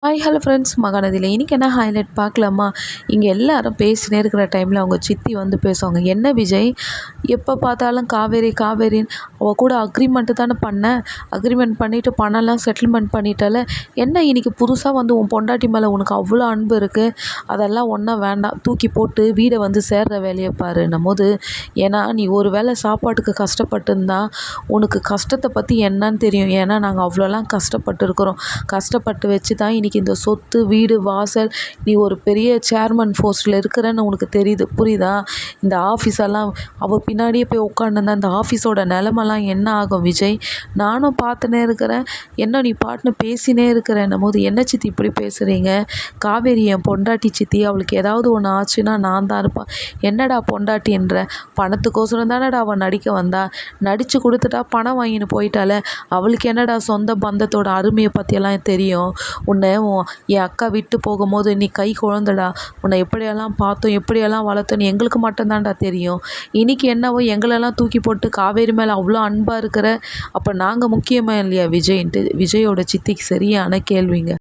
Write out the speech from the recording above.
Hi hello friends, மகாநதியில் இன்றைக்கி என்ன highlight பார்க்கலாமா? இங்கே எல்லாரும் பேசினே இருக்கிற டைமில் அவங்க சித்தி வந்து பேசுவாங்க. என்ன விஜய், எப்போ பார்த்தாலும் காவேரி காவேரின்னு அவள் கூட அக்ரிமெண்ட்டு தானே பண்ணேன், அக்ரிமெண்ட் பண்ணிவிட்டு பணம்லாம் செட்டில்மெண்ட் பண்ணிட்டால, என்ன இன்றைக்கி புதுசாக வந்து உன் பொண்டாட்டி மேலே உனக்கு அவ்வளோ அன்பு இருக்குது, அதெல்லாம் ஒன்றும் வேண்டாம், தூக்கி போட்டு வீடை வந்து சேர்ற வேலையை பாருன்னும் போது, ஏன்னா நீ ஒரு வேளை சாப்பாட்டுக்கு கஷ்டப்பட்டுருந்தா உனக்கு கஷ்டத்தை பற்றி என்னன்னு தெரியும். ஏன்னா நாங்கள் அவ்வளோலாம் கஷ்டப்பட்டு இருக்கிறோம், கஷ்டப்பட்டு வச்சு தான் இன்றைக்கி இந்த சொத்து வீடு வாசல், நீ ஒரு பெரிய சேர்மன் போஸ்ட்டில் இருக்கிறன்னு உனக்கு தெரியுது, புரியுதா? இந்த ஆஃபீஸெல்லாம் அவள் பின்னாடியே போய் உட்காந்துருந்தா இந்த ஆஃபீஸோட நிலமெல்லாம் என்ன ஆகும் விஜய்? நானும் பார்த்துனே இருக்கிறேன், என்ன நீ பாட்டுன்னு பேசினே இருக்கிறேன்னும் போது, என்ன சித்தி இப்படி பேசுகிறீங்க? காவேரி என் பொண்டாட்டி சித்தி, அவளுக்கு ஏதாவது ஒன்று ஆச்சுன்னா நான் தான் இருப்பான். என்னடா பொண்டாட்டின்ற, பணத்துக்கோசரம் தானடா அவள் நடிக்க வந்தா, நடித்து கொடுத்துட்டா பணம் வாங்கின்னு போயிட்டால, அவளுக்கு என்னடா சொந்த பந்தத்தோட அருமையை பற்றியெல்லாம் தெரியும்? உன்னை என் அக்கா விட்டு போகும்போது நீ கை குழந்தடா, உன்னை எப்படியெல்லாம் பார்த்தோம் எப்படியெல்லாம் வளர்த்தோன்னு எங்களுக்கு மட்டும்தான்டா தெரியும். இன்றைக்கி என்னவோ எங்களெல்லாம் தூக்கி போட்டு காவேரி மேலே அவ்வளோ அன்பாக இருக்கிற, அப்போ நாங்கள் முக்கியமாக இல்லையா விஜய்ன்ட்டு விஜயோட சித்திக்கு சரியான கேள்விங்க.